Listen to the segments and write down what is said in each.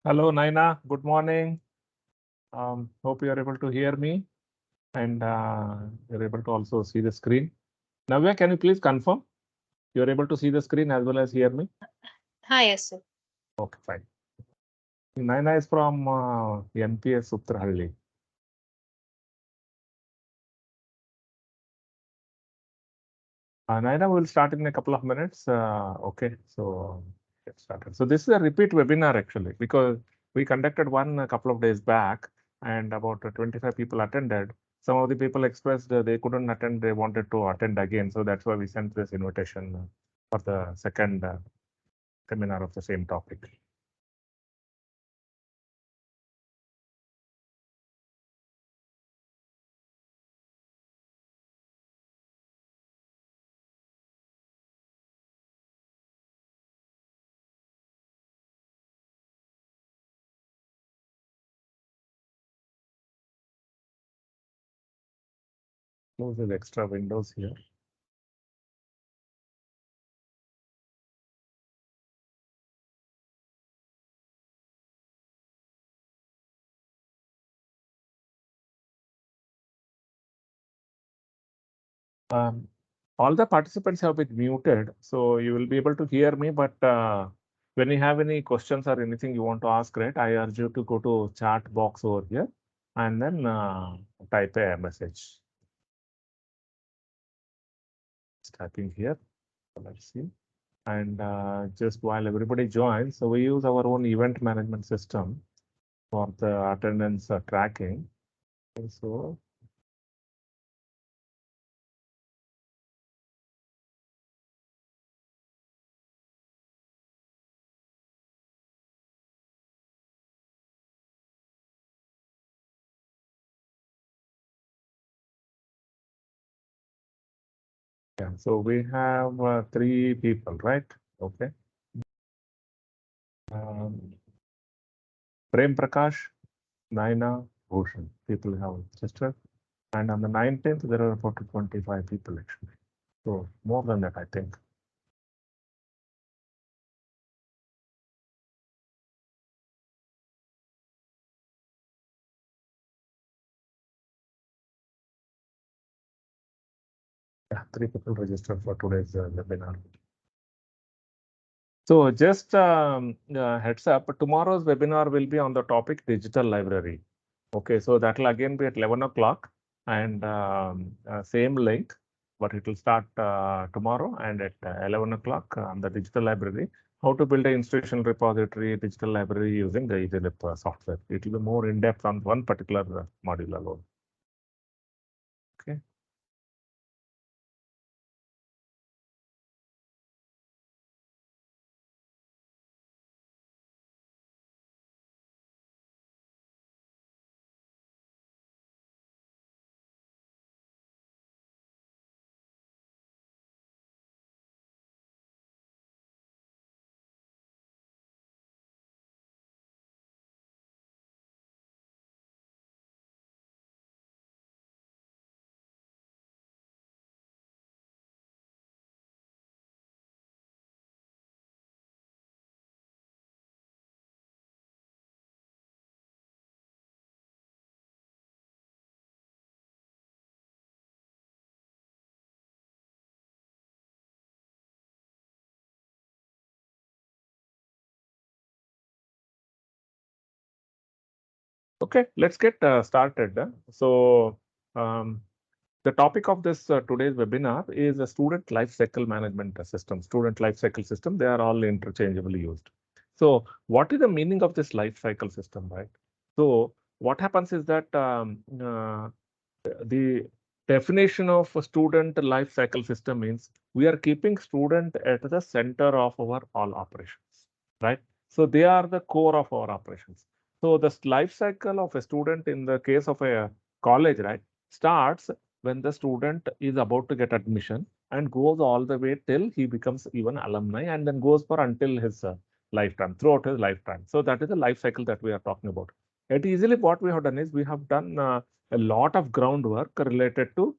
Hello, Naina. Good morning. Hope you are able to hear me and you're able to also see the screen. Navya, can you please confirm you're able to see the screen as well as hear me? Hi, yes, sir. Okay, fine. Naina is from NPS Uttarhalli. Naina will start in a couple of minutes. Okay, so get started. So this is a repeat webinar actually because we conducted one a couple of days back and about 25 people attended. Some of the people expressed they couldn't attend, they wanted to attend again. So that's why we sent this invitation for the second seminar of the same topic. Close the extra windows here. All the participants have been muted, so you will be able to hear me. But when you have any questions or anything you want to ask, right, I urge you to go to chat box over here and then type a message. It's typing here. Let's see. And just while everybody joins, so we use our own event management system for the attendance tracking. And so yeah, so we have three people, right? Okay. Prem Prakash, Naina, Bhushan. People have registered. And on the 19th, there are about 25 people actually. So more than that, I think. Yeah, three people registered for today's webinar. So just heads up, tomorrow's webinar will be on the topic digital library. Okay, so that will again be at 11 o'clock and same link, but it will start tomorrow and at 11 o'clock on the digital library. How to build an institutional repository, digital library using the Easylib software. It will be more in depth on one particular module alone. Okay. Okay, let's get started. So the topic of this today's webinar is a student life cycle management system. Student life cycle system, they are all interchangeably used. So what is the meaning of this life cycle system, right? So what happens is that the definition of a student life cycle system means we are keeping student at the center of our all operations, right? So they are the core of our operations. So the life cycle of a student in the case of a college, right, starts when the student is about to get admission and goes all the way till he becomes even alumni and then goes for until his lifetime, throughout his lifetime. So that is the life cycle that we are talking about. At Easily, what we have done is we have done a lot of groundwork related to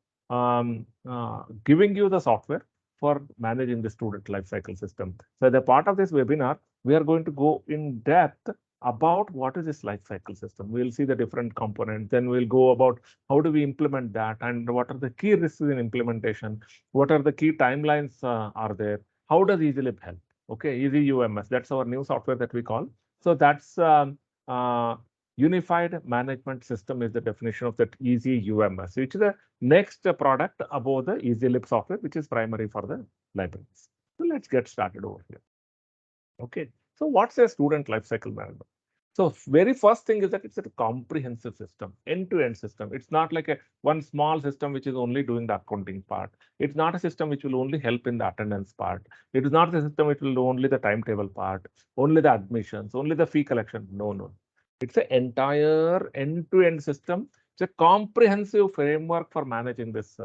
giving you the software for managing the student life cycle system. So the part of this webinar, we are going to go in depth about what is this life cycle system. We'll see the different components. Then we'll go about how do we implement that and what are the key risks in implementation. What are the key timelines are there? How does Easylib help? Okay, Easy UMS. That's our new software that we call. So that's uh, Unified Management System is the definition of that Easy UMS, which is the next product above the Easylib software, which is primary for the libraries. So let's get started over here. Okay, so what's a student lifecycle management? So very first thing is that it's a comprehensive system, end-to-end system. It's not like a one small system which is only doing the accounting part. It's not a system which will only help in the attendance part. It is not a system which will do only the timetable part, only the admissions, only the fee collection. No, no. It's an entire end-to-end system. It's a comprehensive framework for managing this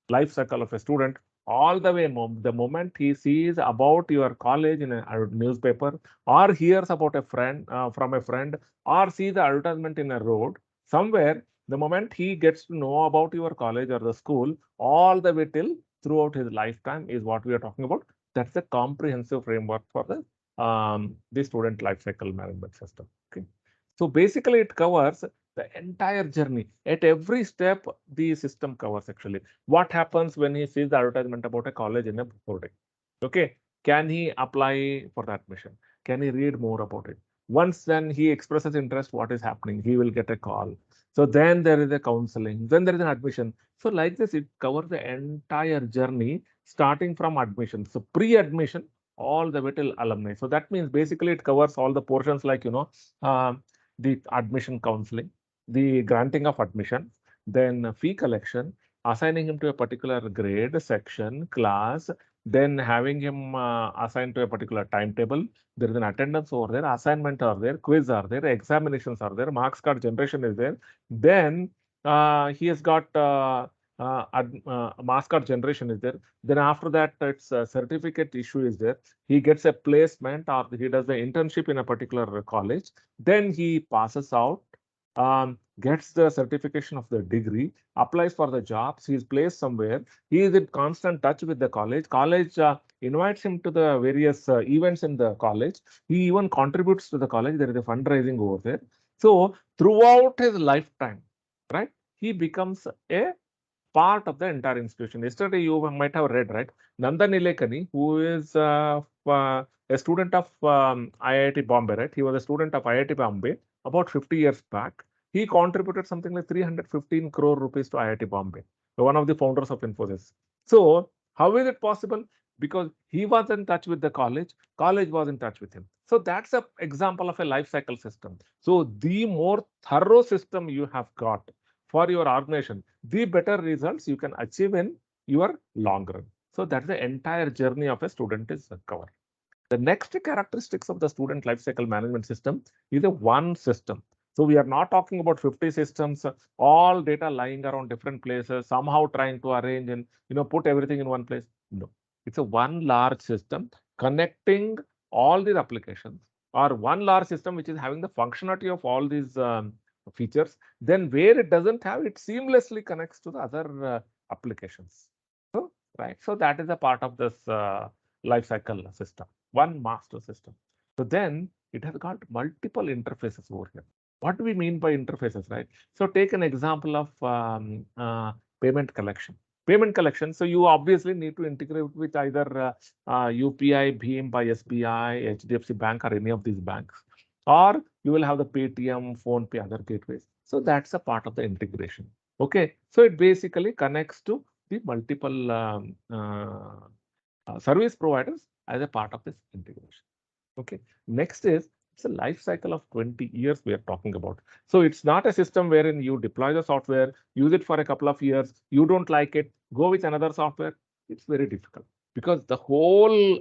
life cycle of a student all the way. The moment he sees about your college in a newspaper, or hears about a friend from a friend, or sees the advertisement in a road somewhere, the moment he gets to know about your college or the school, all the way till throughout his lifetime is what we are talking about. That's a comprehensive framework for the student life cycle management system. Okay. So basically, it covers the entire journey. At every step, the system covers actually. What happens when he sees the advertisement about a college in a boarding? Okay, can he apply for the admission? Can he read more about it? Once then he expresses interest, what is happening? He will get a call. So then there is a counseling, then there is an admission. So like this, it covers the entire journey starting from admission. So pre-admission all the way till alumni. So that means basically it covers all the portions like, the admission counseling, the granting of admission, then fee collection, assigning him to a particular grade, section, class, then having him assigned to a particular timetable. There is an attendance over there, assignment are there, quiz are there, examinations are there, marks card generation is there. Then he has got marks card generation is there. Then after that, it's a certificate issue is there. He gets a placement or he does the internship in a particular college. Then he passes out, gets the certification of the degree, applies for the jobs, he is placed somewhere, he is in constant touch with the college. College invites him to the various events in the college. He even contributes to the college. There is a fundraising over there. So throughout his lifetime, right, he becomes a part of the entire institution. Yesterday, you might have read, right? Nanda Nilekani, who is a student of IIT Bombay, right? He was a student of IIT Bombay about 50 years back. He contributed something like 315 crore rupees to IIT Bombay, one of the founders of Infosys. So, how is it possible? Because he was in touch with the college was in touch with him. So, that's an example of a life cycle system. So, the more thorough system you have got for your organization, the better results you can achieve in your long run. So that's the entire journey of a student is covered. The next characteristics of the student lifecycle management system is a one system. So we are not talking about 50 systems, all data lying around different places, somehow trying to arrange and put everything in one place. No, it's a one large system connecting all these applications, or one large system which is having the functionality of all these features. Then where it doesn't have, it seamlessly connects to the other applications. So, right. So that is a part of this life cycle system, one master system. So then it has got multiple interfaces over here. What do we mean by interfaces, right? So take an example of payment collection. Payment collection. So you obviously need to integrate with either UPI, Bheem by SBI, HDFC Bank, or any of these banks, or you will have the Paytm, PhonePe, other gateways. So that's a part of the integration. Okay, so it basically connects to the multiple service providers as a part of this integration. Okay, next is it's a life cycle of 20 years we are talking about. So it's not a system wherein you deploy the software, use it for a couple of years, you don't like it, go with another software. It's very difficult because the whole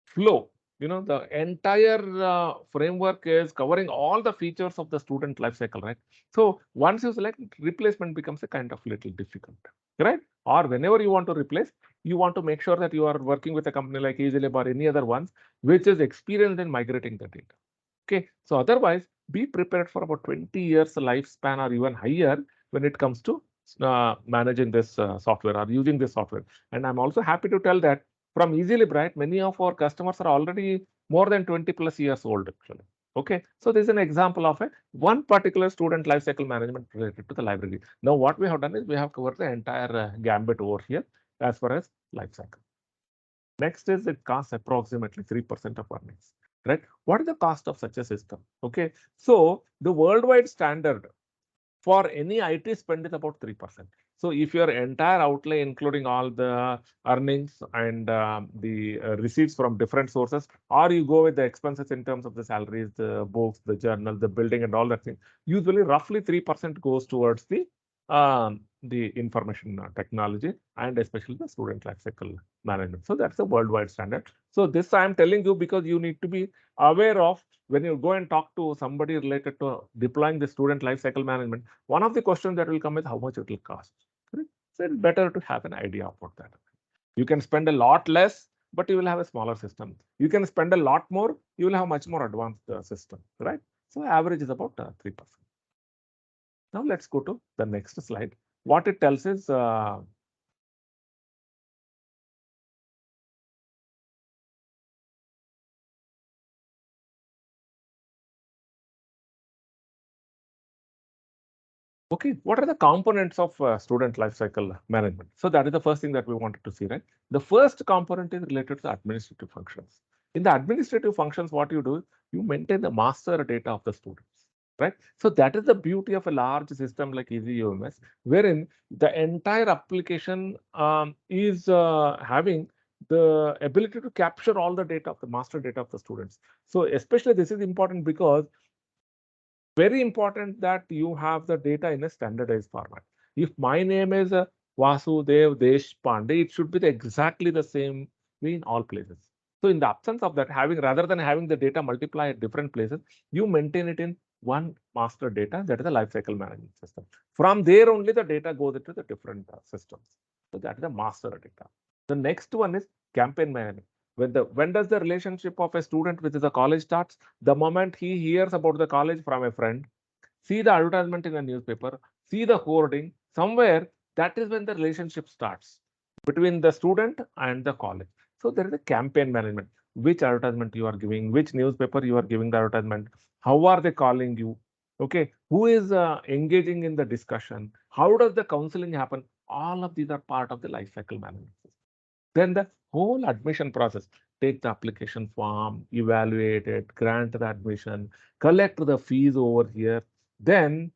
flow, the entire framework is covering all the features of the student life cycle, right? So once you select, replacement becomes a kind of little difficult, right? Or whenever you want to replace, you want to make sure that you are working with a company like Easylib or any other ones which is experienced in migrating the data. Okay, so otherwise be prepared for about 20 years lifespan or even higher when it comes to managing this software or using this software. And I'm also happy to tell that from Easylib, right, many of our customers are already more than 20 plus years old actually. Okay, so this is an example of a one particular student life cycle management related to the library. Now, what we have done is we have covered the entire gambit over here as far as life cycle. Next is it costs approximately 3% of earnings, right? What is the cost of such a system? Okay, so the worldwide standard for any IT spend is about 3%. So if your entire outlay, including all the earnings and the receipts from different sources, or you go with the expenses in terms of the salaries, the books, the journal, the building, and all that thing, usually roughly 3% goes towards the information technology and especially the student life cycle management. So that's a worldwide standard. So this I am telling you because you need to be aware of when you go and talk to somebody related to deploying the student life cycle management. One of the questions that will come is how much it will cost. Correct? So it's better to have an idea about that. You can spend a lot less, but you will have a smaller system. You can spend a lot more, you will have much more advanced system, right? So average is about 3%. Now let's go to the next slide. What it tells is okay, what are the components of student life cycle management? So that is the first thing that we wanted to see, right? The first component is related to administrative functions. In the administrative functions, what you do, you maintain the master data of the students, right? So that is the beauty of a large system like EasyUMS, wherein the entire application is having the ability to capture all the data of the master data of the students. So especially this is important because very important that you have the data in a standardized format. If my name is Vasudev Deshpande, it should be exactly the same way in all places. So in the absence of that, having rather than having the data multiply at different places, you maintain it in one master data, that is the lifecycle management system. From there only the data goes into the different systems. So that is the master data. The next one is campaign management. When does the relationship of a student with the college starts? The moment he hears about the college from a friend, see the advertisement in the newspaper, see the hoarding, somewhere that is when the relationship starts between the student and the college. So there is a campaign management. Which advertisement you are giving, which newspaper you are giving the advertisement, how are they calling you? Okay, who is engaging in the discussion? How does the counseling happen? All of these are part of the life cycle management. Then the whole admission process, take the application form, evaluate it, grant the admission, collect the fees over here. Then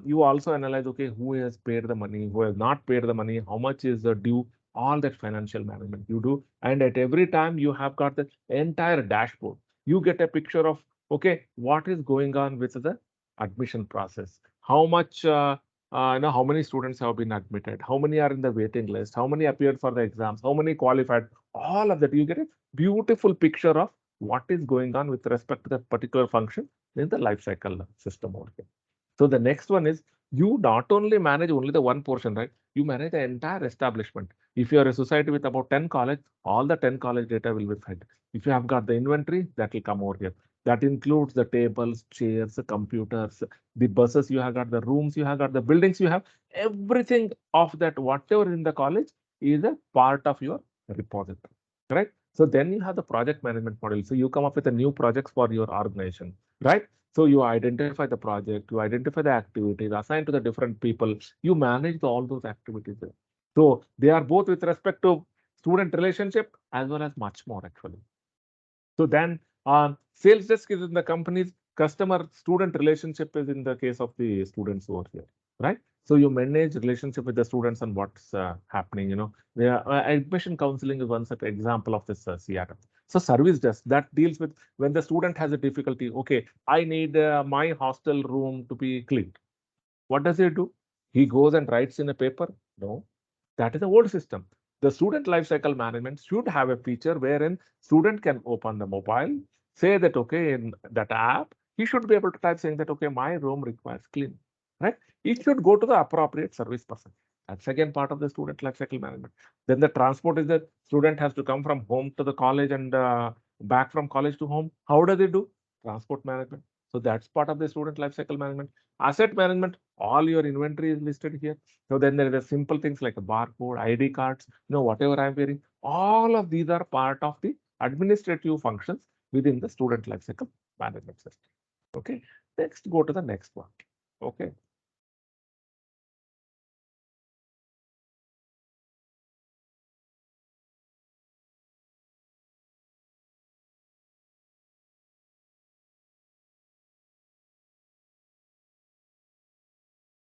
you also analyze, okay, who has paid the money, who has not paid the money, how much is the due, all that financial management you do. And at every time you have got the entire dashboard. You get a picture of, okay, what is going on with the admission process, how much how many students have been admitted, how many are in the waiting list, how many appeared for the exams, how many qualified, all of that. You get a beautiful picture of what is going on with respect to that particular function in the life cycle system over here. So the next one is you not only manage only the one portion, right? You manage the entire establishment. If you are a society with about 10 college, all the 10 college data will be fed. If you have got the inventory, that will come over here. That includes the tables, chairs, the computers, the buses you have got, the rooms you have got, the buildings you have, everything of that, whatever in the college is a part of your repository, right? So then you have the project management model. So you come up with a new projects for your organization, right? So you identify the project, you identify the activities, assign to the different people, you manage all those activities there. So they are both with respect to student relationship as well as much more actually. So then sales desk is in the company's customer student relationship is in the case of the students over here, right? So you manage relationship with the students and what's happening, The admission counseling is one such example of this CRM. So service desk that deals with when the student has a difficulty. Okay, I need my hostel room to be cleaned. What does he do? He goes and writes in a paper? No, that is the old system. The student lifecycle management should have a feature wherein student can open the mobile, say that, okay, in that app, he should be able to type saying that, okay, my room requires cleaning, right? It should go to the appropriate service person. That's again part of the student lifecycle management. Then the transport is that student has to come from home to the college and back from college to home. How do they do? Transport management. So that's part of the student lifecycle management. Asset management, all your inventory is listed here. So then there is a simple things like a barcode, ID cards, whatever I'm wearing. All of these are part of the administrative functions within the student lifecycle management system. Okay, next go to the next one. Okay.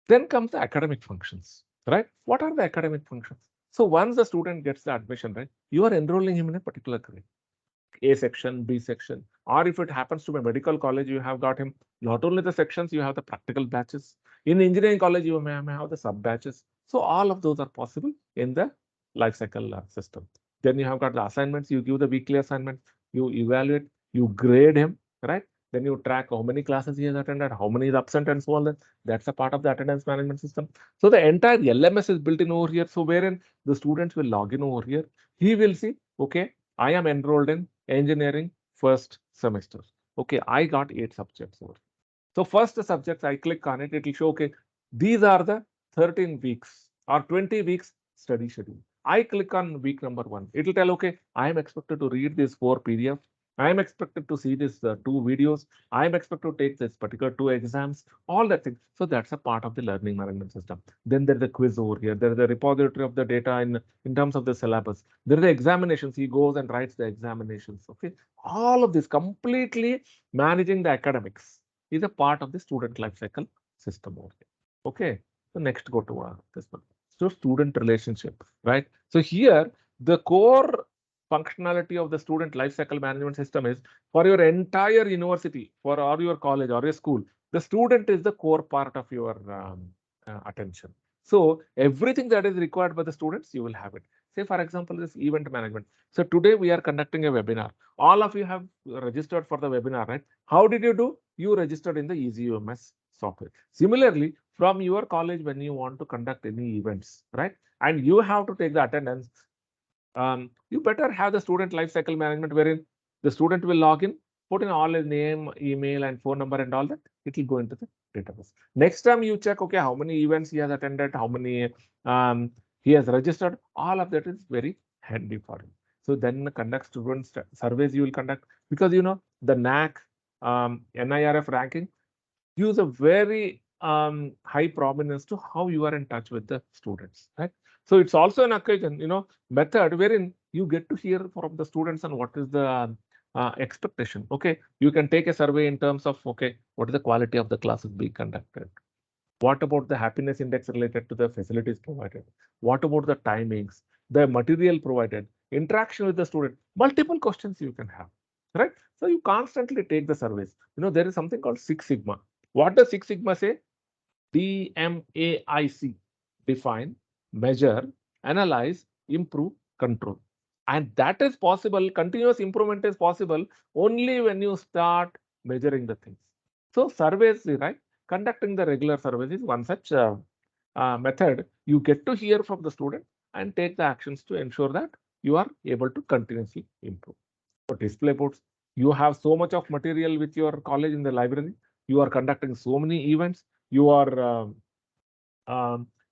Then comes the academic functions, right? What are the academic functions? So once the student gets the admission, right, you are enrolling him in a particular grade. A section, B section, or if it happens to be a medical college, you have got him not only the sections, you have the practical batches. In engineering college, you may have the sub batches. So all of those are possible in the life cycle system. Then you have got the assignments, you give the weekly assignments, you evaluate, you grade him, right? Then you track how many classes he has attended, how many is absent, and so on. That's a part of the attendance management system. So the entire LMS is built in over here. So wherein the students will log in over here, he will see, okay, I am enrolled in engineering first semester. Okay, I got 8 subjects over. So first subjects, I click on it, it will show, okay, these are the 13 weeks or 20 weeks study schedule. I click on week number 1. It will tell, okay, I am expected to read these 4 PDF. I am expected to see these 2 videos. I am expected to take this particular 2 exams, all that thing. So that's a part of the learning management system. Then there's a quiz over here. There is a repository of the data in terms of the syllabus. There are the examinations. He goes and writes the examinations. Okay. All of this completely managing the academics is a part of the student life cycle system over here. Okay. So next go to this one. So student relationship, right? So here the core functionality of the student lifecycle management system is for your entire university, for or your college or your school, the student is the core part of your attention. So everything that is required by the students, you will have it. Say, for example, this event management. So today we are conducting a webinar. All of you have registered for the webinar, right? How did you do? You registered in the EasyUMS software. Similarly, from your college, when you want to conduct any events, right? And you have to take the attendance, you better have the student lifecycle management wherein the student will log in, put in all his name, email, and phone number and all that. It will go into the database. Next time you check, okay, how many events he has attended, how many he has registered, all of that is very handy for him. So then conduct student surveys you will conduct because you know the NAC, NIRF ranking gives a very high prominence to how you are in touch with the students, right? So it's also an occasion, you know, method wherein you get to hear from the students and what is the expectation. Okay, you can take a survey in terms of, okay, what is the quality of the classes being conducted? What about the happiness index related to the facilities provided? What about the timings, the material provided, interaction with the student? Multiple questions you can have, right? So you constantly take the surveys. You know, there is something called Six Sigma. What does Six Sigma say? DMAIC, define, measure, analyze, improve, control. And that is possible, continuous improvement is possible only when you start measuring the things. So surveys, right? Conducting the regular surveys is one such method. You get to hear from the student and take the actions to ensure that you are able to continuously improve. So display boards, you have so much of material with your college in the library. You are conducting so many events. You are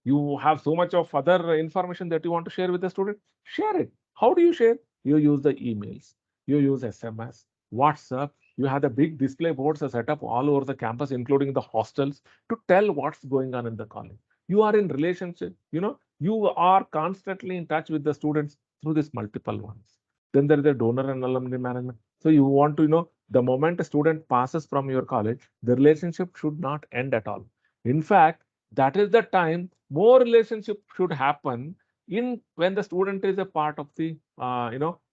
you have so much of other information that you want to share with the student. Share it. How do you share? You use the emails. You use SMS, WhatsApp. You have the big display boards set up all over the campus, including the hostels, to tell what's going on in the college. You are in relationship. You know, you are constantly in touch with the students through these multiple ones. Then there is a donor and alumni management. So you want to, you know, the moment a student passes from your college, the relationship should not end at all. In fact, that is the time more relationship should happen in when the student is a part of the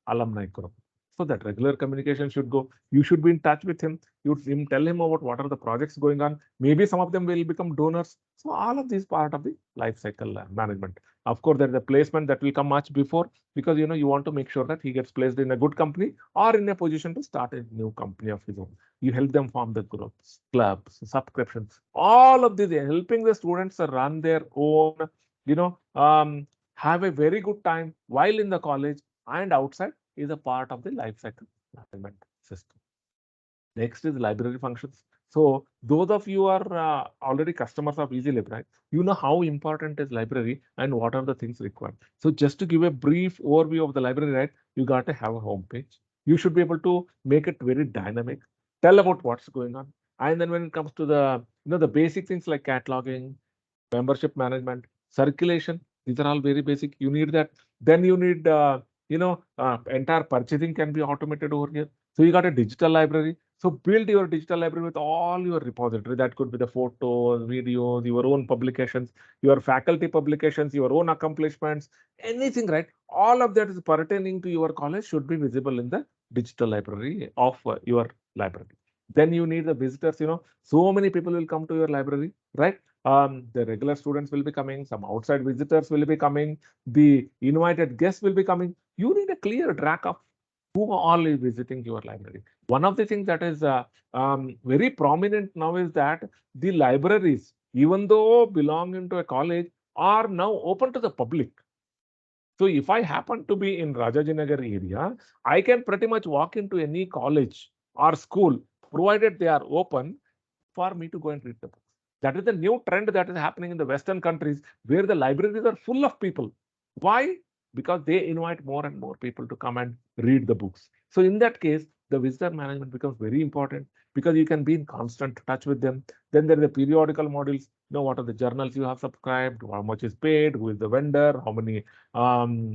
alumni group. So that regular communication should go. You should be in touch with him. You tell him about what are the projects going on. Maybe some of them will become donors. So all of these part of the life cycle management. Of course, there is a placement that will come much before because you want to make sure that he gets placed in a good company or in a position to start a new company of his own. You help them form the groups, clubs, subscriptions, all of these, helping the students run their own, you know, have a very good time while in the college and outside is a part of the life cycle management system. Next is library functions. So those of you are already customers of Easylib, right? You know how important is library and what are the things required. So just to give a brief overview of the library, right? You got to have a home page. You should be able to make it very dynamic. tell about what's going on. And then when it comes to the the basic things like cataloging, membership management, circulation, these are all very basic. You need that. Then you need entire purchasing can be automated over here. So you got a digital library. So build your digital library with all your repository. That could be the photos, videos, your own publications, your faculty publications, your own accomplishments, anything, right? All of that is pertaining to your college should be visible in the digital library of your library. Then you need the visitors. So many people will come to your library, right? The regular students will be coming, some outside visitors will be coming, the invited guests will be coming. You need a clear track of who all is visiting your library. One of the things that is very prominent now is that the libraries, even though belonging to a college, are now open to the public. So if I happen to be in Rajajinagar area, I can pretty much walk into any college or school, provided they are open for me to go and read the books. That is the new trend that is happening in the Western countries where the libraries are full of people. Why? Because they invite more and more people to come and read the books. So in that case, the visitor management becomes very important because you can be in constant touch with them. Then there are the periodical modules. What are the journals you have subscribed, how much is paid, who is the vendor, how many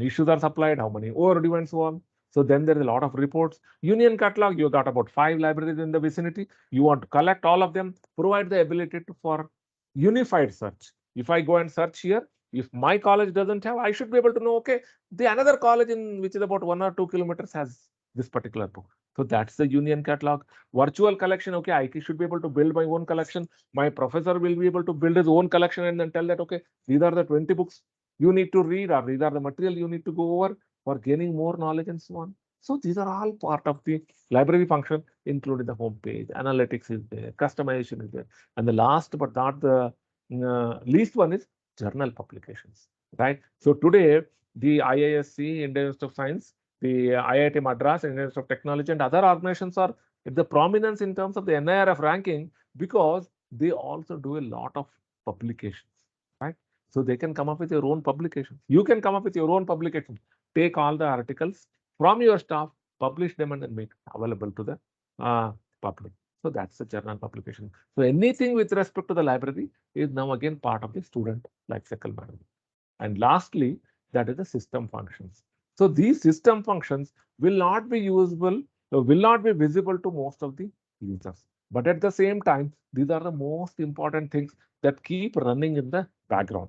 issues are supplied, how many overdue and so on. So then there is a lot of reports. Union catalog, you got about 5 libraries in the vicinity. You want to collect all of them, provide the ability for unified search. If I go and search here, if my college doesn't have, I should be able to know, okay, the another college in which is about 1 or 2 kilometers has this particular book. So that's the union catalog. Virtual collection, okay, I should be able to build my own collection. My professor will be able to build his own collection and then tell that, okay, these are the 20 books you need to read, or these are the material you need to go over for gaining more knowledge and so on. So these are all part of the library function, including the home page, analytics is there, customization is there. And the last but not the least one is journal publications, right? So today, the IISc, Indian Institute of Science, the IIT Madras, Indian Institute of Technology, and other organizations are at the prominence in terms of the NIRF ranking because they also do a lot of publications, right? So they can come up with your own publications. You can come up with your own publications. Take all the articles from your staff, publish them, and then make it available to the public. So that's the journal publication. So anything with respect to the library is now again part of the student lifecycle management. And lastly, that is the system functions. So these system functions will not be usable, will not be visible to most of the users. But at the same time, these are the most important things that keep running in the background.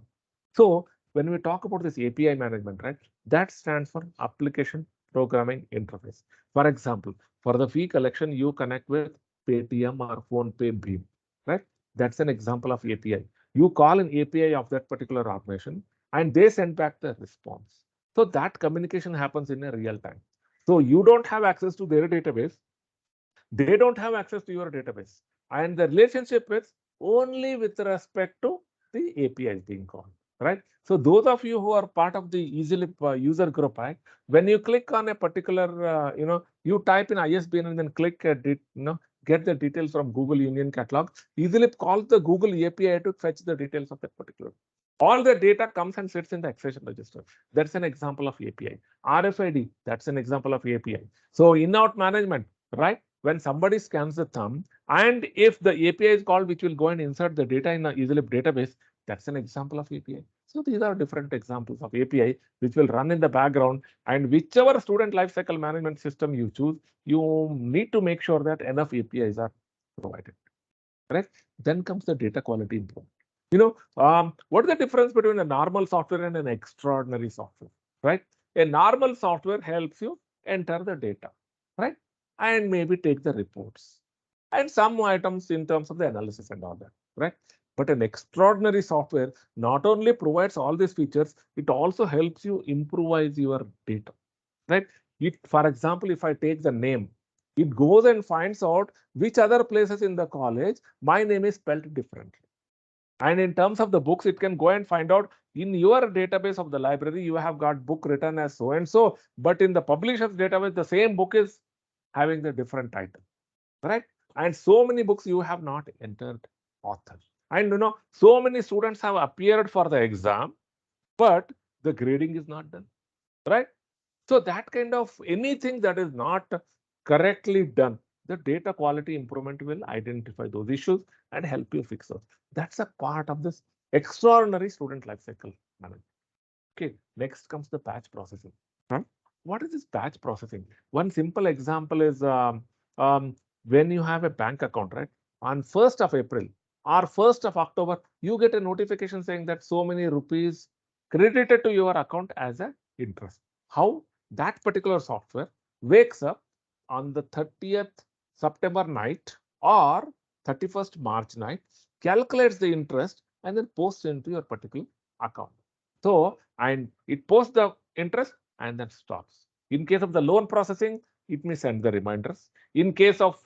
So when we talk about this API management, right, that stands for application programming interface. For example, for the fee collection, you connect with Paytm or PhonePe Bheem, right? That's an example of API. You call an API of that particular organization and they send back the response. So that communication happens in a real time. So you don't have access to their database. They don't have access to your database. And the relationship is only with respect to the APIs being called, right? So those of you who are part of the Easylib user group, right? When you click on a particular, you type in ISBN and then click, get the details from Google Union Catalog. Easylib calls the Google API to fetch the details of that particular. All the data comes and sits in the accession register. That's an example of API. RFID, that's an example of API. So in-out management, right? When somebody scans the thumb, and if the API is called, which will go and insert the data in the Easylib database, that's an example of API. So these are different examples of API which will run in the background, and whichever student lifecycle management system you choose, you need to make sure that enough APIs are provided. Correct? Then comes the data quality improvement. What is the difference between a normal software and an extraordinary software, right? A normal software helps you enter the data, right? And maybe take the reports and some items in terms of the analysis and all that, right? But an extraordinary software not only provides all these features, it also helps you improvise your data, right? For example, if I take the name, it goes and finds out which other places in the college my name is spelled differently. And in terms of the books, it can go and find out in your database of the library, you have got book written as so and so, but in the publisher's database, the same book is having the different title, right? And so many books you have not entered author. And so many students have appeared for the exam, but the grading is not done, right? So that kind of anything that is not correctly done the data quality improvement will identify those issues and help you fix those. That's a part of this extraordinary student lifecycle management. Okay, next comes the batch processing. Huh? What is this batch processing? One simple example is when you have a bank account, right? On 1st of April or 1st of October, you get a notification saying that so many rupees credited to your account as a interest. How that particular software wakes up on the 30th September night or 31st March night, calculates the interest and then posts into your particular account. So, and it posts the interest and then stops. In case of the loan processing, it may send the reminders. In case of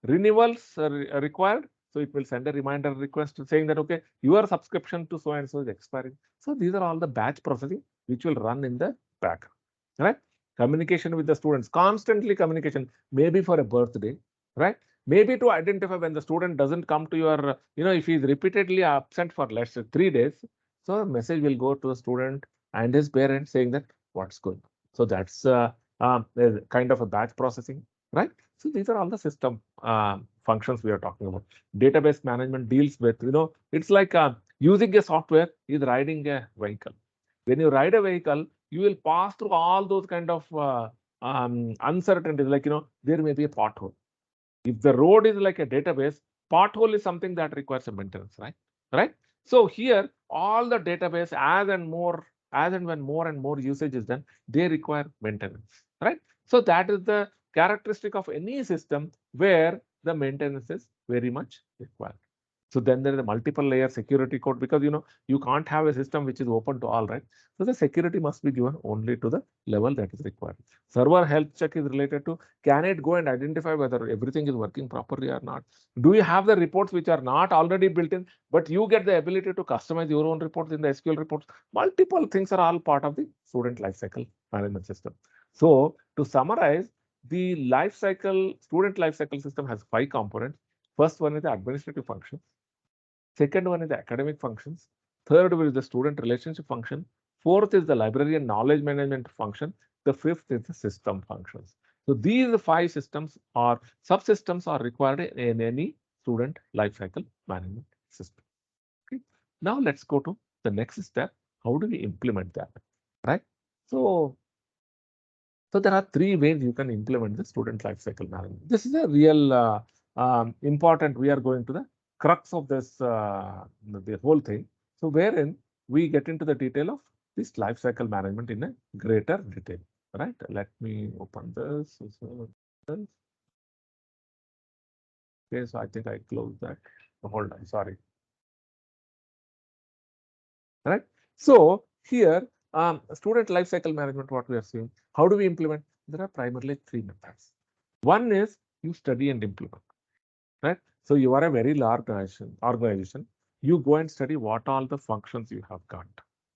renewals required, so it will send a reminder request saying that, okay, your subscription to so and so is expiring. So these are all the batch processing which will run in the background, right? Communication with the students, constantly communication, maybe for a birthday, right? Maybe to identify when the student doesn't come to your, if he is repeatedly absent for let's say 3 days, so a message will go to the student and his parents saying that what's going on. So that's a kind of a batch processing, right? So these are all the system functions we are talking about. Database management deals with, it's like using a software is riding a vehicle. When you ride a vehicle, you will pass through all those kind of uncertainties, like, there may be a pothole. If the road is like a database, pothole is something that requires a maintenance, right? Right. So here, all the database as and when more and more usage is done, they require maintenance, right? So that is the characteristic of any system where the maintenance is very much required. So then there is a multiple layer security code because you can't have a system which is open to all, right? So the security must be given only to the level that is required. Server health check is related to, can it go and identify whether everything is working properly or not? Do you have the reports which are not already built in, but you get the ability to customize your own reports in the SQL reports? Multiple things are all part of the student lifecycle management system. So to summarize, the student lifecycle system has 5 components. First one is the administrative function. Second one is the academic functions. Third one is the student relationship function. Fourth is the library and knowledge management function. The fifth is the system functions. So these 5 systems or subsystems are required in any student lifecycle management system. Okay. Now let's go to the next step. How do we implement that? Right. So there are 3 ways you can implement the student lifecycle management. This is a real important. We are going to the crux of this the whole thing. So wherein we get into the detail of this lifecycle management in a greater detail. Right. Let me open this. Okay, so I think I closed that. Hold on, sorry. Right. So here, student lifecycle management, what we are seeing, how do we implement? There are primarily 3 methods. One is you study and implement, right? So you are a very large organization. You go and study what all the functions you have got,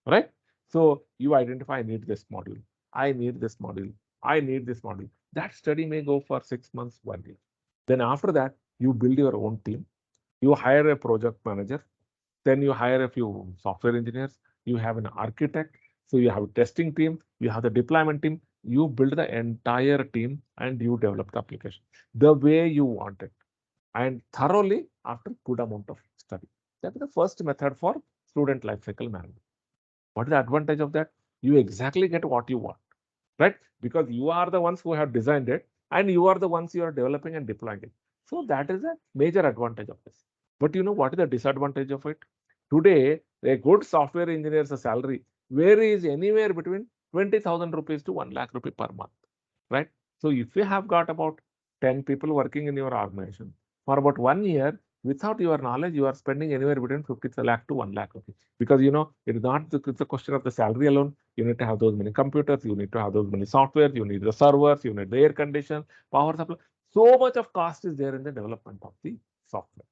right? So you identify, I need this module, I need this module, I need this module. That study may go for 6 months, 1 year. Then after that, you build your own team. You hire a project manager. Then you hire a few software engineers. You have an architect. So you have a testing team. You have the deployment team. You build the entire team and you develop the application the way you want it, and thoroughly after good amount of study. That is the first method for student lifecycle management. What is the advantage of that? You exactly get what you want, right? Because you are the ones who have designed it and you are the ones you are developing and deploying it. So that is a major advantage of this. But you know what is the disadvantage of it? Today, a good software engineer's salary varies anywhere between 20,000 rupees to 1 lakh rupee per month, right? So if you have got about 10 people working in your organization for about 1 year, without your knowledge, you are spending anywhere between 50 lakh to 1 lakh rupees. Because it is not the question of the salary alone. You need to have those many computers, you need to have those many softwares, you need the servers, you need the air condition, power supply. So much of cost is there in the development of the software,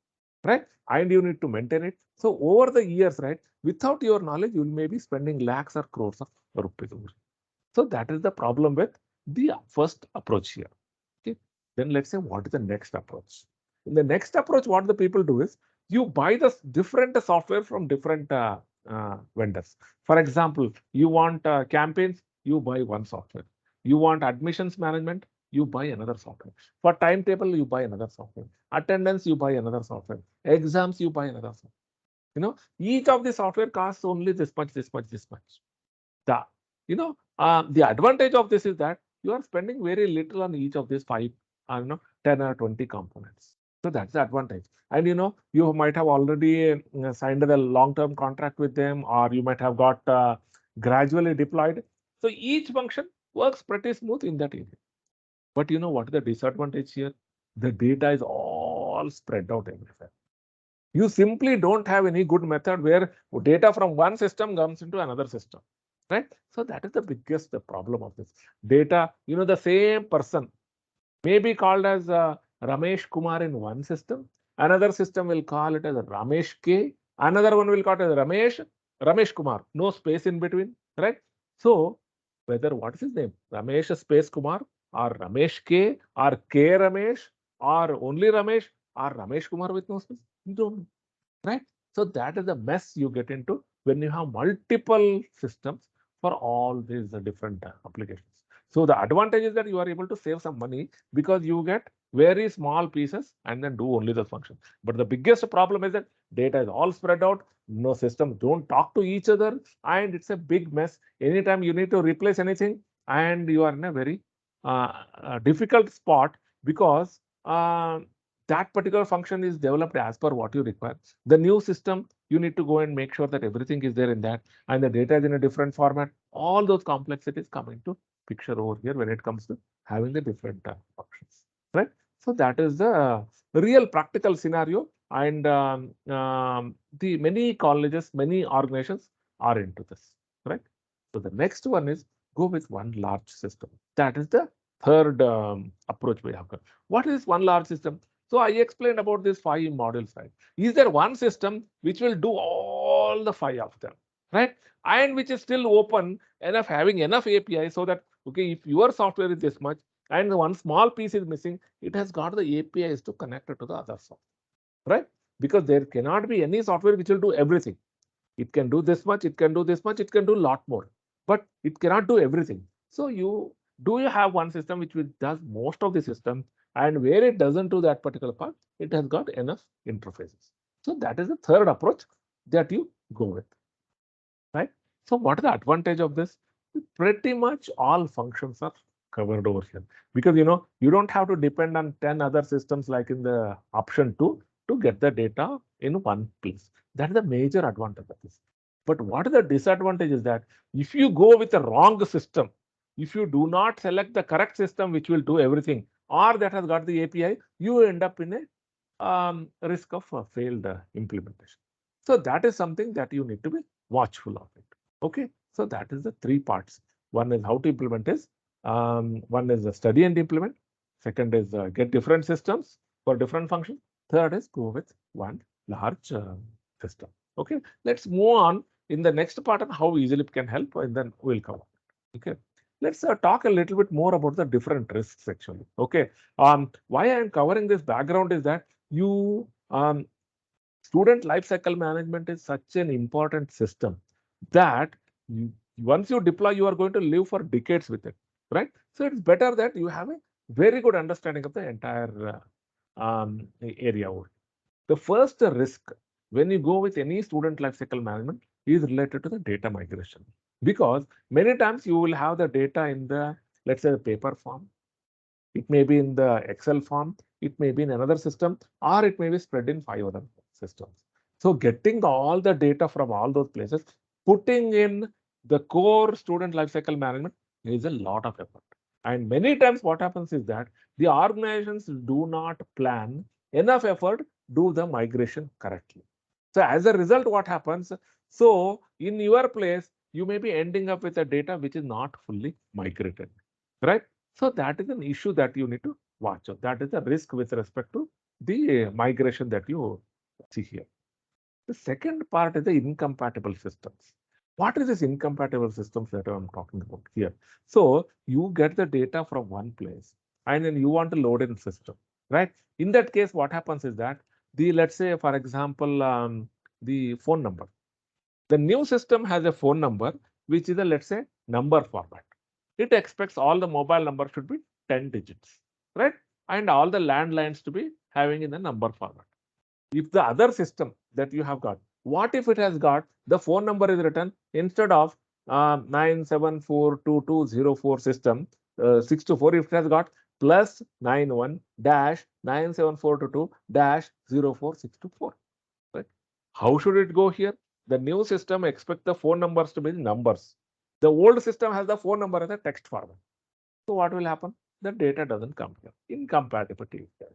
right? And you need to maintain it. So over the years, right, without your knowledge, you may be spending lakhs or crores of rupees. So that is the problem with the first approach here. Okay. Then let's say, what is the next approach? In the next approach, what the people do is you buy the different software from different vendors. For example, you want campaigns, you buy one software. You want admissions management, you buy another software. For timetable, you buy another software. Attendance, you buy another software. Exams, you buy another software. Each of the software costs only this much, this much, this much. The advantage of this is that you are spending very little on each of these 5, 10 or 20 components. So that's the advantage. And you might have already signed a long-term contract with them, or you might have got gradually deployed. So each function works pretty smooth in that area. But what is the disadvantage here? The data is all spread out everywhere. You simply don't have any good method where data from one system comes into another system, right? So that is the biggest problem of this. Data, the same person may be called as Ramesh Kumar in one system. Another system will call it as Ramesh K. Another one will call it as Ramesh Kumar. No space in between, right? So whether what is his name? Ramesh space Kumar, or Ramesh K, or K Ramesh, or only Ramesh, or Ramesh Kumar with no space, you don't know, right? So that is the mess you get into when you have multiple systems for all these different applications. So the advantage is that you are able to save some money because you get very small pieces and then do only the function. But the biggest problem is that data is all spread out. No systems don't talk to each other, and it's a big mess. Anytime you need to replace anything, and you are in a very difficult spot because that particular function is developed as per what you require. The new system, you need to go and make sure that everything is there in that, and the data is in a different format. All those complexities come into picture over here when it comes to having the different functions, right? So that is the real practical scenario, and the many colleges, many organizations are into this, right? So the next one is go with one large system. That is the third approach we have got. What is one large system? So I explained about these 5 modules, right? Is there one system which will do all the 5 of them, right? And which is still open enough, having enough API so that, okay, if your software is this much and one small piece is missing, it has got the APIs to connect it to the other software, right? Because there cannot be any software which will do everything. It can do this much, it can do this much, it can do a lot more, but it cannot do everything. So you have one system which does most of the system, and where it doesn't do that particular part, it has got enough interfaces. So that is the third approach that you go with, right? So what is the advantage of this? Pretty much all functions are covered over here, because you don't have to depend on 10 other systems like in the option 2 to get the data in one place. That is the major advantage of this. But what is the disadvantage is that if you go with the wrong system, if you do not select the correct system which will do everything, or that has got the API, you end up in a risk of a failed implementation. So that is something that you need to be watchful of it. Okay, so that is the 3 parts. One is how to implement this. One is study and implement. Second is get different systems for different functions. Third is go with one large system. Okay, let's move on in the next part on how Easylib can help, and then we'll cover. Okay, let's talk a little bit more about the different risks actually. Okay, why I am covering this background is that student lifecycle management is such an important system that once you deploy, you are going to live for decades with it, right? So it's better that you have a very good understanding of the entire area. The first risk when you go with any student lifecycle management is related to the data migration, because many times you will have the data in the, let's say, the paper form. It may be in the Excel form, it may be in another system, or it may be spread in 5 other systems. So getting all the data from all those places, putting in the core student lifecycle management is a lot of effort. And many times what happens is that the organizations do not plan enough effort, do the migration correctly. So as a result, what happens? So in your place, you may be ending up with a data which is not fully migrated, right? So that is an issue that you need to watch out. That is a risk with respect to the migration that you see here. The second part is the incompatible systems. What is this incompatible systems that I'm talking about here? So you get the data from one place and then you want to load in system, right? In that case, what happens is that let's say, for example, the phone number. The new system has a phone number, which is a, let's say, number format. It expects all the mobile numbers should be 10 digits, right? And all the landlines to be having in the number format. If the other system that you have got, what if it has got the phone number is written instead of 9742204 system 624, if it has got plus 91 dash 97422 dash 04624, right? How should it go here? The new system expects the phone numbers to be numbers. The old system has the phone number as a text format. So what will happen? The data doesn't come here. Incompatibility is there.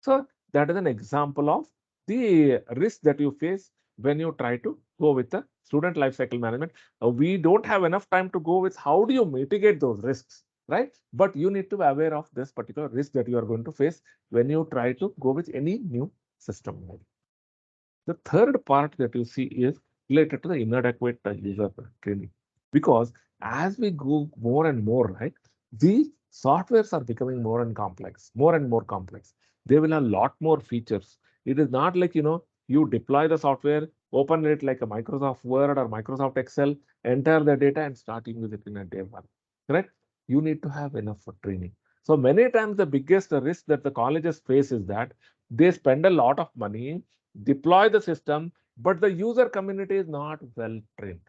So that is an example of the risk that you face when you try to go with the student lifecycle management. We don't have enough time to go with how do you mitigate those risks, right? But you need to be aware of this particular risk that you are going to face when you try to go with any new system. The third part that you see is related to the inadequate user training. Because as we go more and more, right, the softwares are becoming more and complex, more and more complex. They will have a lot more features. It is not like, you deploy the software, open it like a Microsoft Word or Microsoft Excel, enter the data and start using it in a day one, correct? You need to have enough for training. So many times the biggest risk that the colleges face is that they spend a lot of money, deploy the system, but the user community is not well trained,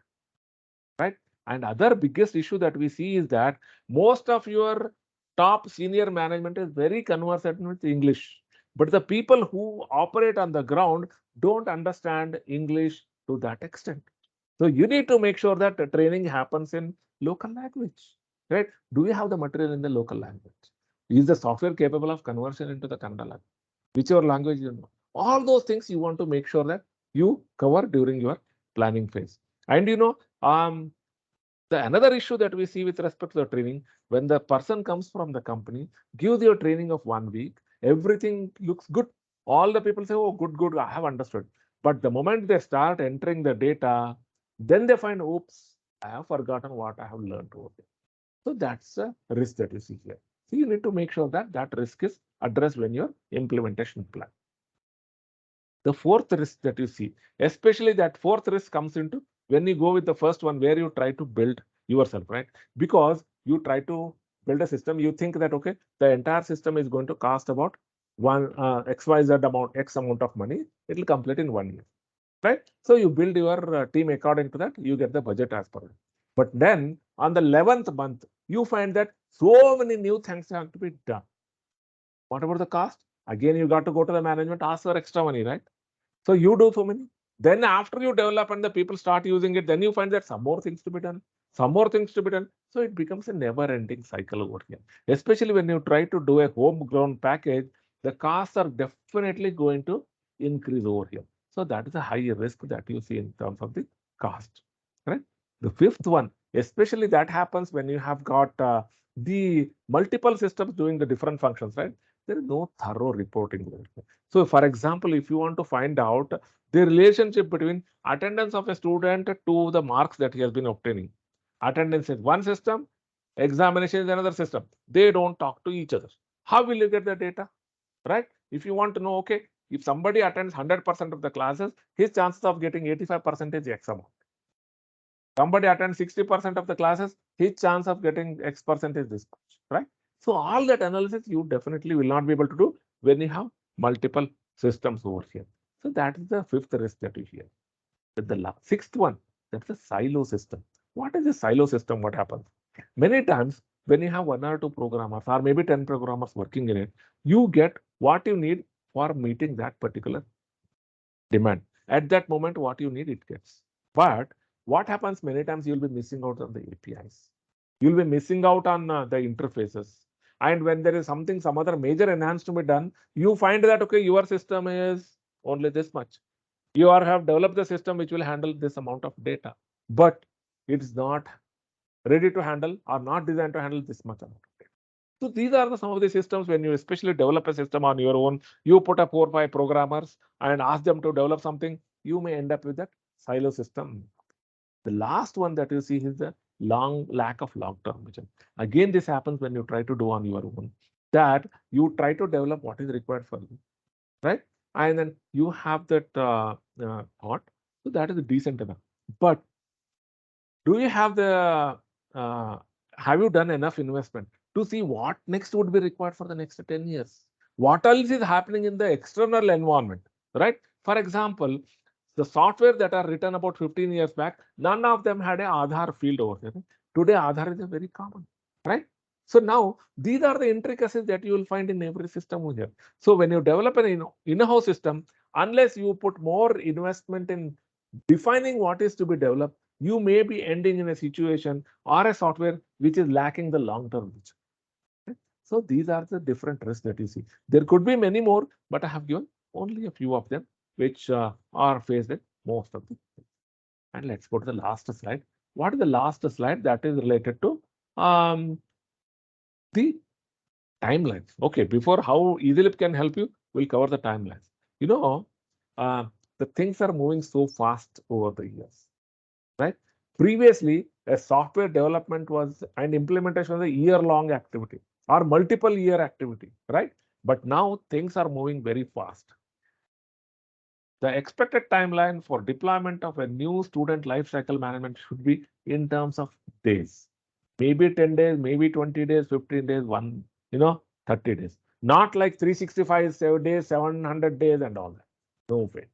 right? And other biggest issue that we see is that most of your top senior management is very conversant with English, but the people who operate on the ground don't understand English to that extent. So you need to make sure that the training happens in local language, right? Do you have the material in the local language? Is the software capable of conversion into the Kannada language? Whichever language you know. All those things you want to make sure that you cover during your planning phase. And the another issue that we see with respect to the training, when the person comes from the company, gives you a training of 1 week, everything looks good. All the people say, oh, good, good, I have understood. But the moment they start entering the data, then they find, oops, I have forgotten what I have learned over there. So that's a risk that you see here. So you need to make sure that that risk is addressed when your implementation plan. The fourth risk that you see, especially that fourth risk comes into when you go with the first one where you try to build yourself, right? Because you try to build a system, you think that, okay, the entire system is going to cost about one XYZ amount, X amount of money. It will complete in 1 year, right? So you build your team according to that, you get the budget as per it. But then on the 11th month, you find that so many new things have to be done. What about the cost? Again, you got to go to the management, ask for extra money, right? So you do so many. Then after you develop and the people start using it, then you find that some more things to be done, some more things to be done. So it becomes a never-ending cycle over here. Especially when you try to do a homegrown package, the costs are definitely going to increase over here. So that is a high risk that you see in terms of the cost. Right? The fifth one, especially that happens when you have got the multiple systems doing the different functions, right? There is no thorough reporting over here. So, for example, if you want to find out the relationship between attendance of a student to the marks that he has been obtaining, attendance is one system, examination is another system. They don't talk to each other. How will you get the data, right? If you want to know, okay, if somebody attends 100% of the classes, his chances of getting 85% is X amount. Somebody attends 60% of the classes, his chance of getting X percent is this much, right? So all that analysis you definitely will not be able to do when you have multiple systems over here. So that is the fifth risk that you hear. The sixth one, that's a silo system. What is a silo system? What happens? Many times when you have one or two programmers or maybe 10 programmers working in it, you get what you need for meeting that particular demand. At that moment, what you need, it gets. But what happens many times, you'll be missing out on the APIs. You'll be missing out on the interfaces. And when there is something, some other major enhance to be done, you find that, okay, your system is only this much. You are have developed the system which will handle this amount of data, but it's not ready to handle or not designed to handle this much amount of data. So these are some of the systems when you especially develop a system on your own, you put up 4 or 5 programmers and ask them to develop something, you may end up with that silo system. The last one that you see is the lack of long-term vision. Again, this happens when you try to do on your own, that you try to develop what is required for you, right? And then you have that thought, so that is decent enough. But do you have the have you done enough investment to see what next would be required for the next 10 years. What else is happening in the external environment, right? For example, the software that are written about 15 years back, none of them had a Aadhaar field over here. Today, Aadhaar is a very common, right? So now these are the intricacies that you will find in every system over here. So when you develop an in-house system, unless you put more investment in defining what is to be developed, you may be ending in a situation or a software which is lacking the long-term vision. Right? So these are the different risks that you see. There could be many more, but I have given only a few of them which are faced in most of the things. And let's go to the last slide. What is the last slide? That is related to the timelines. Okay, before how Easylib can help you, we'll cover the timelines. You know, uh, the things are moving so fast over the years, right? Previously, a software development was and implementation was a year-long activity or multiple year activity, right? But now things are moving very fast. The expected timeline for deployment of a new student lifecycle management should be in terms of days. Maybe 10 days, maybe 20 days, 15 days, 30 days. Not like 365 days, 700 days and all that. No way.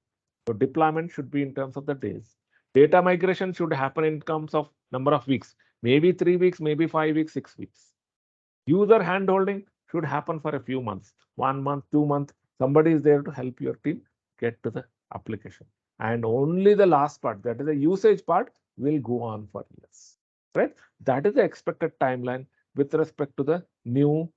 So deployment should be in terms of the days. Data migration should happen in terms of number of weeks. Maybe 3 weeks, maybe 5 weeks, 6 weeks. User handholding should happen for a few months, 1 month, 2 months. Somebody is there to help your team get to the application. And only the last part, that is the usage part, will go on for years. Right? That is the expected timeline with respect to the new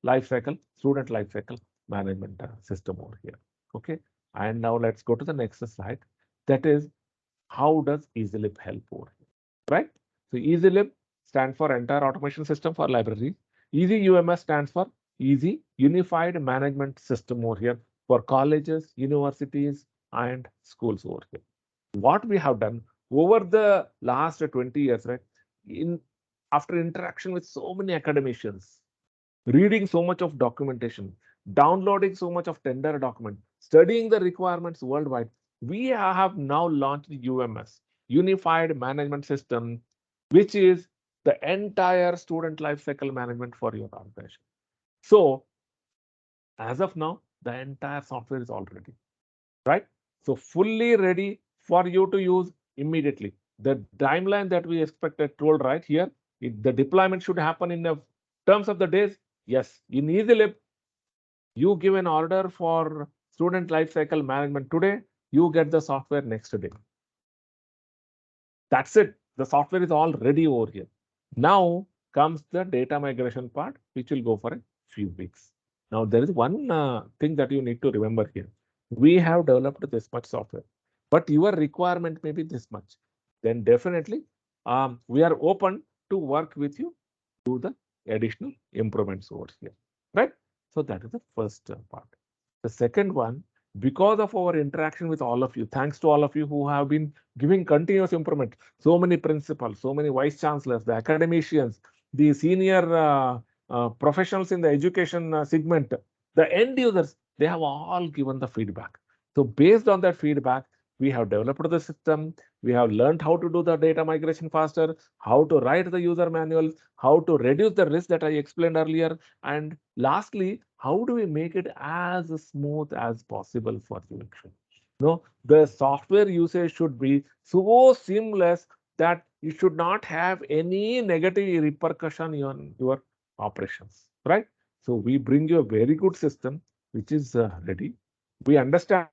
life cycle, student life cycle management system over here. Okay. And now let's go to the next slide. That is, how does Easylib help over here? Right? So Easylib stands for Entire Automation System for Libraries. Easy UMS stands for Easy Unified Management System over here for colleges, universities, and schools over here. What we have done over the last 20 years, right? After interaction with so many academicians, reading so much of documentation, downloading so much of tender document, studying the requirements worldwide, we have now launched the UMS, Unified Management System, which is the entire student lifecycle management for your organization. So as of now, the entire software is all ready, right? So fully ready for you to use immediately. The timeline that we expected told right here, the deployment should happen in the terms of the days. Yes, in Easylib, you give an order for student lifecycle management today, you get the software next day. That's it. The software is all ready over here. Now comes the data migration part, which will go for a few weeks. Now, there is one thing that you need to remember here. We have developed this much software, but your requirement may be this much. Then definitely, we are open to work with you to the additional improvements over here, right? So that is the first part. The second one, because of our interaction with all of you, thanks to all of you who have been giving continuous improvement, so many principals, so many vice chancellors, the academicians, the senior professionals in the education segment, the end users, they have all given the feedback. So based on that feedback, we have developed the system. We have learned how to do the data migration faster, how to write the user manuals, how to reduce the risk that I explained earlier. And lastly, how do we make it as smooth as possible for you? No, the software usage should be so seamless that you should not have any negative repercussion on your operations, right? So we bring you a very good system which is ready. We understand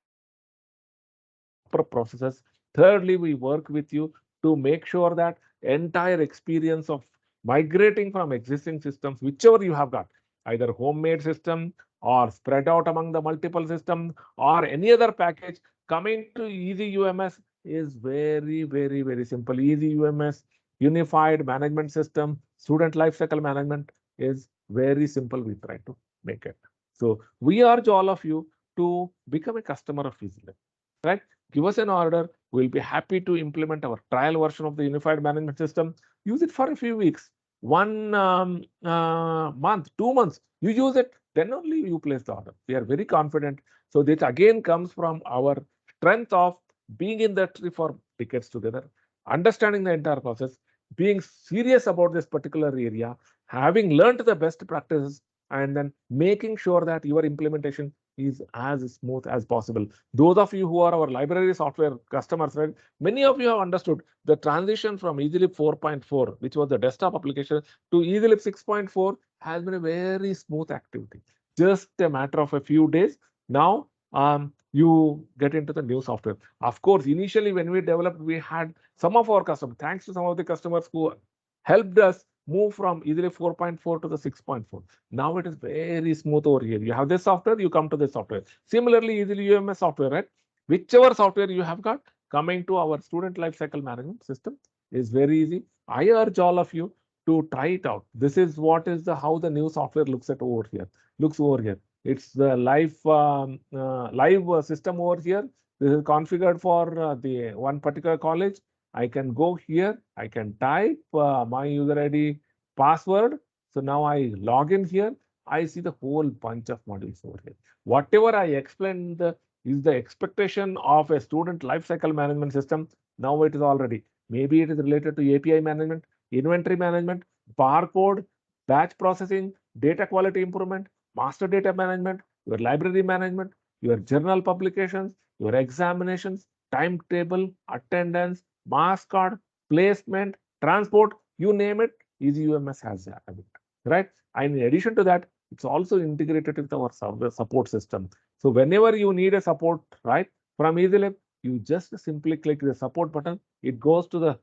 processes. Thirdly, we work with you to make sure that entire experience of migrating from existing systems, whichever you have got, either homemade system or spread out among the multiple systems or any other package, coming to Easy UMS is very, very, very simple. Easy UMS, Unified Management System, Student Lifecycle Management is very simple. We try to make it. So we urge all of you to become a customer of Easylib, right? Give us an order. We'll be happy to implement our trial version of the unified management system. Use it for a few weeks, 1 month, 2 months. You use it, then only you place the order. We are very confident. So this again comes from our strength of being in the tree for decades together, understanding the entire process, being serious about this particular area, having learned the best practices, and then making sure that your implementation is as smooth as possible. Those of you who are our library software customers, right? Many of you have understood the transition from Easylib 4.4, which was the desktop application, to Easylib 6.4 has been a very smooth activity. Just a matter of a few days. Now, you get into the new software. Of course, initially when we developed, we had some of our customers, thanks to some of the customers who helped us move from easily 4.4 to the 6.4. Now it is very smooth over here. You have this software, you come to this software. Similarly, easily UMS software, right? Whichever software you have got, coming to our student lifecycle management system is very easy. I urge all of you to try it out. This is what is the how the new software looks at over here. Looks over here. It's the live system over here. This is configured for the one particular college. I can go here, I can type my user ID password. So now I log in here. I see the whole bunch of modules over here. Whatever I explained is the expectation of a student lifecycle management system. Now it is already. Maybe it is related to API management, inventory management, barcode, batch processing, data quality improvement, master data management, your library management, your journal publications, your examinations, timetable, attendance, mass card, placement, transport, you name it, EasyUMS has it, right? And in addition to that, it's also integrated with our support system. So whenever you need a support, right, from Easylib, you just simply click the support button. It goes to the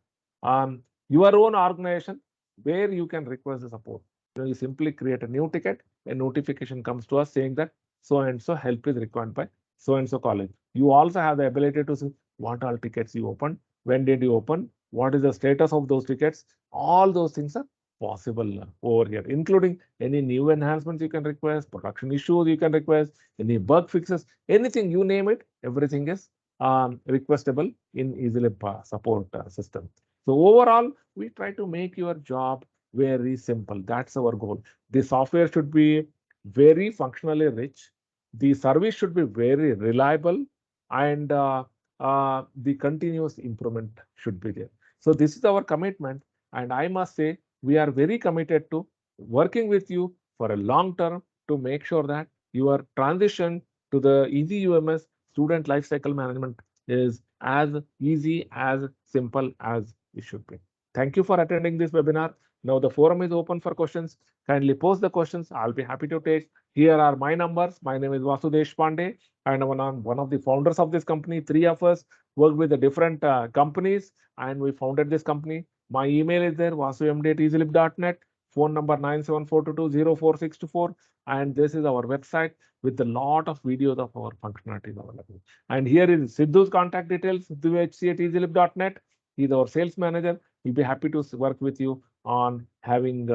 your own organization where you can request the support. You simply create a new ticket, a notification comes to us saying that so and so help is required by so and so college. You also have the ability to see what all tickets you opened, when did you open, what is the status of those tickets. All those things are possible over here, including any new enhancements you can request, production issues you can request, any bug fixes, anything you name it, everything is requestable in Easylib support system. So overall, we try to make your job very simple. That's our goal. The software should be very functionally rich. The service should be very reliable, and the continuous improvement should be there. So this is our commitment, and I must say we are very committed to working with you for a long term to make sure that your transition to the easy UMS student lifecycle management is as easy as simple as it should be. Thank you for attending this webinar. Now the forum is open for questions. Kindly post the questions. I'll be happy to take. Here are my numbers. My name is Vasudesh Pandey, and I'm one of the founders of this company. Three of us worked with the different companies, and we founded this company. My email is there, vasumd@easylib.net. Phone number 9742204624. And this is our website with a lot of videos of our functionalities available. And here is Sidhu's contact details, sidhuhc@easylib.net. He's our sales manager. We'll be happy to work with you on having,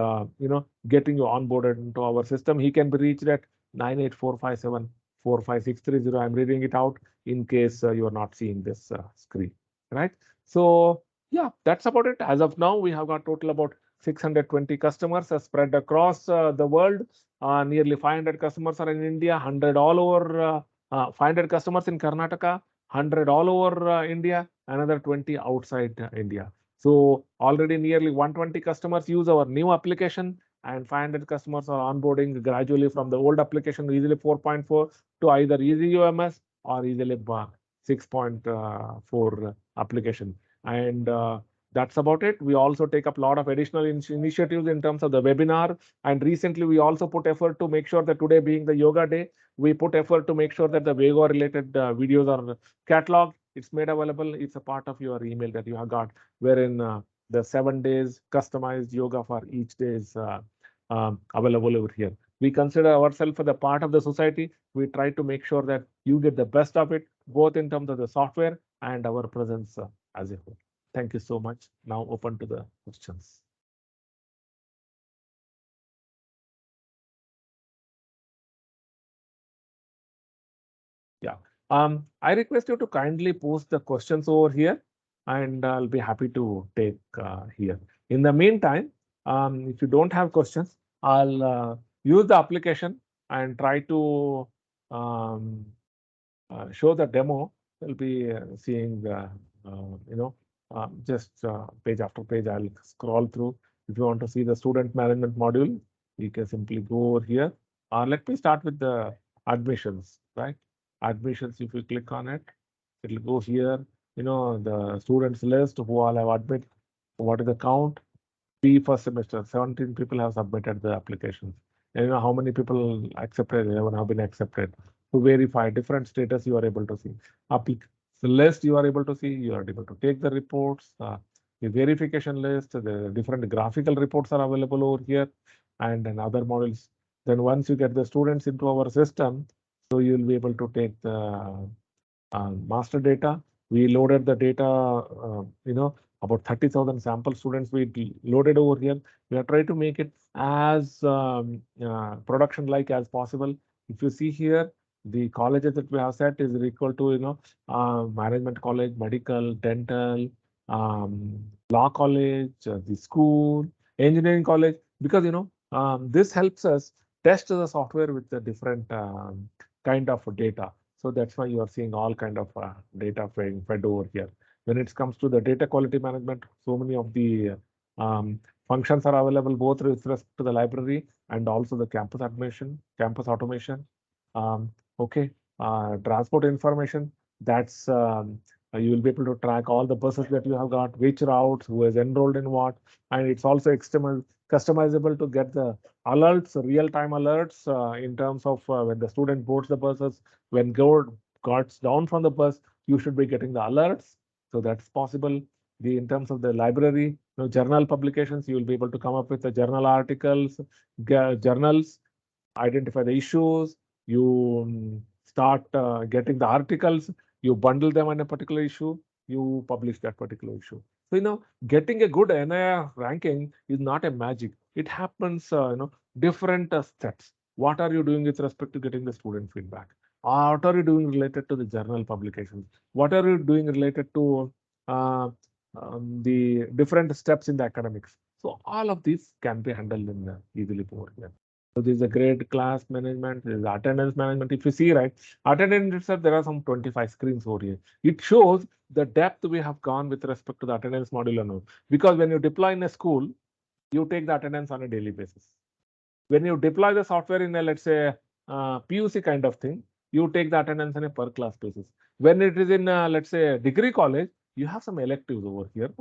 getting you onboarded into our system. He can be reached at 98457 I'm reading it out in case you are not seeing this screen, right? So yeah, that's about it. As of now, we have got total about 620 customers spread across the world. Nearly 500 customers are in India, 100 all over, 500 customers in Karnataka, 100 all over India, another 20 outside India. So already nearly 120 customers use our new application, and 500 customers are onboarding gradually from the old application Easylib 4.4 to either EasyUMS or Easylib 6.4 application. And that's about it. We also take up a lot of additional initiatives in terms of the webinar. And recently, we also put effort to make sure that today being the yoga day, we put effort to make sure that the yoga related videos are cataloged. It's made available. It's a part of your email that you have got, wherein the 7 days customized yoga for each day is available over here. We consider ourselves as a part of the society. We try to make sure that you get the best of it, both in terms of the software and our presence as a whole. Thank you so much. Now open to the questions. Yeah. I request you to kindly post the questions over here, and I'll be happy to take here. In the meantime, if you don't have questions, I'll use the application and try to show the demo. We'll be seeing, just page after page, I'll scroll through. If you want to see the student management module, you can simply go over here. Let me start with the admissions, right? Admissions, if you click on it, it'll go here. You know, the students list who all have admit, what is the count? First semester, 17 people have submitted the applications. And you know how many people accepted, 11 have been accepted. To verify different status, you are able to see. Applic the list you are able to see, you are able to take the reports, the verification list, the different graphical reports are available over here, and then other models. Then once you get the students into our system, so you will be able to take the master data. We loaded the data, about 30,000 sample students we loaded over here. We are trying to make it as production-like as possible. If you see here, the colleges that we have set is equal to, management college, medical, dental, law college, the school, engineering college, because, this helps us test the software with the different kind of data. So that's why you are seeing all kind of data fed over here. When it comes to the data quality management, so many of the functions are available both with respect to the library and also the campus admission, campus automation. Um, okay, transport information. That's you will be able to track all the buses that you have got, which routes, who is enrolled in what, and it's also customizable to get the alerts, real-time alerts in terms of when the student boards the buses, when got down from the bus, you should be getting the alerts. So that's possible. In terms of the library, journal publications, you will be able to come up with the journal articles, journals, identify the issues, you start getting the articles, you bundle them on a particular issue, you publish that particular issue. So, getting a good NIR ranking is not a magic. It happens, different steps. What are you doing with respect to getting the student feedback? What are you doing related to the journal publications? What are you doing related to uh, the different steps in the academics? So all of these can be handled in easily over here. So this is a grade class management, this is attendance management. If you see, right, attendance itself, there are some 25 screens over here. It shows the depth we have gone with respect to the attendance module or not. Because when you deploy in a school, you take the attendance on a daily basis. When you deploy the software in a, let's say, PUC kind of thing, you take the attendance on a per class basis. When it is in, let's say, a degree college, you have some electives over here.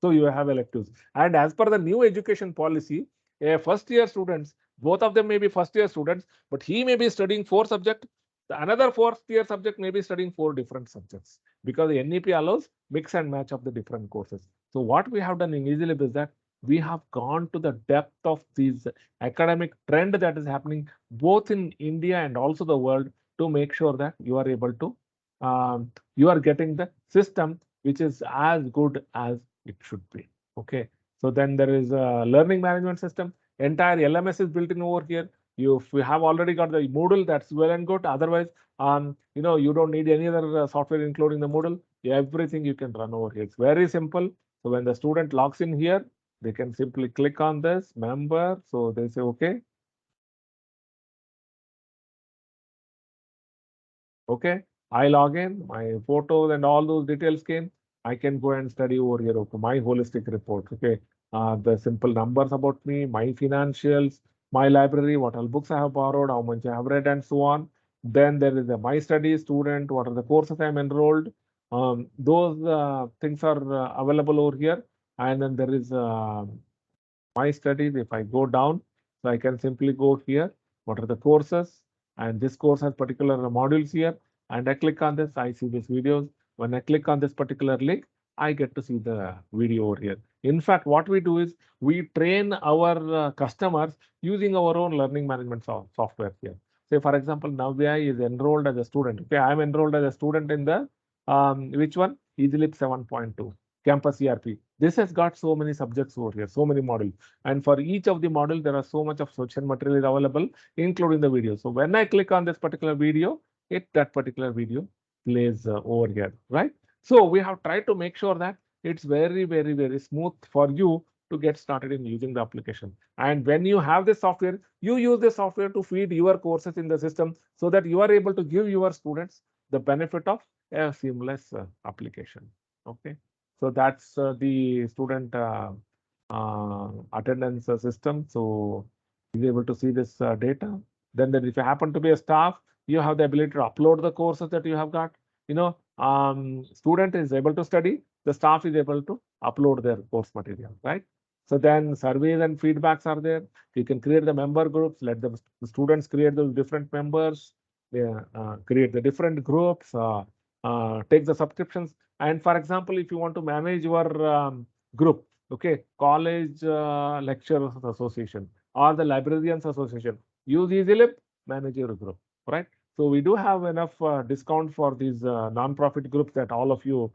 So you have electives. And as per the new education policy, a first year students, both of them may be first year students, but he may be studying 4 subjects. Another fourth year subject may be studying 4 different subjects because the NEP allows mix and match of the different courses. So what we have done in Easylib is that we have gone to the depth of these academic trend that is happening both in India and also the world to make sure that you are able to you are getting the system which is as good as it should be. Okay. So then there is a learning management system. Entire LMS is built in over here. If you have already got the Moodle, that's well and good. Otherwise, you don't need any other software including the Moodle. Everything you can run over here. It's very simple. So when the student logs in here, they can simply click on this member. So they say, okay. Okay, I log in, my photos and all those details came. I can go and study over here. Okay, my holistic report. Okay, the simple numbers about me, my financials, my library, what all books I have borrowed, how much I have read, and so on. Then there is a my study student, what are the courses I'm enrolled. Those things are available over here. And then there is my studies. If I go down, so I can simply go here. What are the courses? And this course has particular modules here. And I click on this, I see these videos. When I click on this particular link, I get to see the video over here. In fact, what we do is we train our customers using our own learning management software here. Say, for example, Navya is enrolled as a student. Okay, I'm enrolled as a student in the which one? Easylib 7.2 Campus ERP. This has got so many subjects over here, so many modules. And for each of the module, there are so much of social material available, including the video. So when I click on this particular video, that particular video plays over here, right? So we have tried to make sure that it's very, very, very smooth for you to get started in using the application. And when you have this software, you use the software to feed your courses in the system so that you are able to give your students the benefit of a seamless application. Okay. So that's the student attendance system. So is able to see this data. Then if you happen to be a staff, you have the ability to upload the courses that you have got. Student is able to study, the staff is able to upload their course material, right? So then surveys and feedbacks are there. You can create the member groups, let the students create those different members, create the different groups, take the subscriptions. And for example, if you want to manage your group, okay, college lecturers association or the librarians association, use Easylib, manage your group, right? So we do have enough discount for these non-profit groups that all of you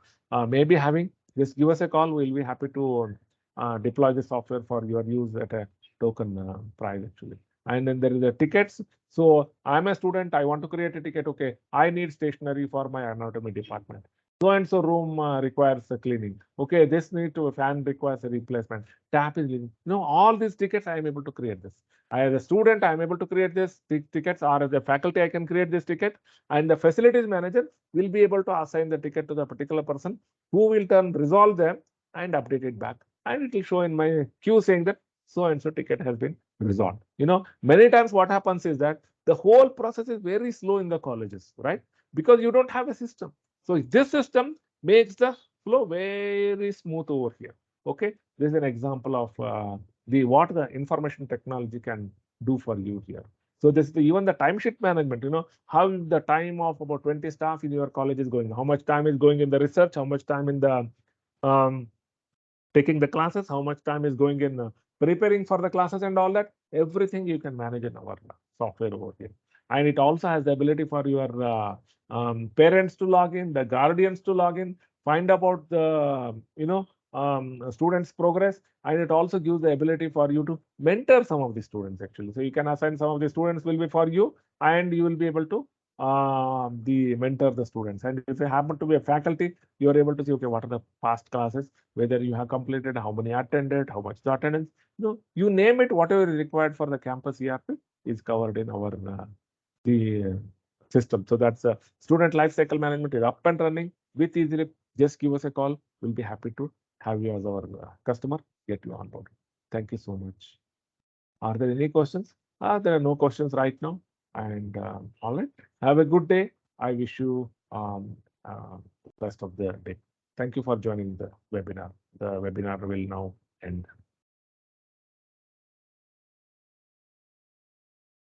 may be having. Just give us a call. We'll be happy to deploy the software for your use at a token price actually. And then there is a tickets. So I'm a student. I want to create a ticket. Okay, I need stationery for my anatomy department. So and so room requires a cleaning. Okay, this need to fan requires a replacement. Tap is leaking. All these tickets I am able to create this. As a student, I am able to create this tickets, or as a faculty, I can create this ticket, and the facilities manager will be able to assign the ticket to the particular person who will turn resolve them and update it back. And it will show in my queue saying that so and so ticket has been resolved. Many times what happens is that the whole process is very slow in the colleges, right? Because you don't have a system. So this system makes the flow very smooth over here. Okay, this is an example of what the information technology can do for you here. So this is even the timesheet management. How the time of about 20 staff in your college is going. How much time is going in the research? How much time in the um, taking the classes? How much time is going in preparing for the classes and all that? Everything you can manage in our software over here. And it also has the ability for your parents to log in, the guardians to log in, find about the students' progress, and it also gives the ability for you to mentor some of the students actually. So you can assign some of the students will be for you, and you will be able to the mentor the students. And if you happen to be a faculty, you are able to see, okay, what are the past classes, whether you have completed, how many attended, how much the attendance. You name it, whatever is required for the campus ERP is covered in our the system. So that's student life cycle management is up and running with Easylib. Just give us a call. We'll be happy to have you as our customer, get you on board. Thank you so much. Are there any questions? There are no questions right now. And all right, have a good day. I wish you rest of the day. Thank you for joining the webinar. The webinar will now end.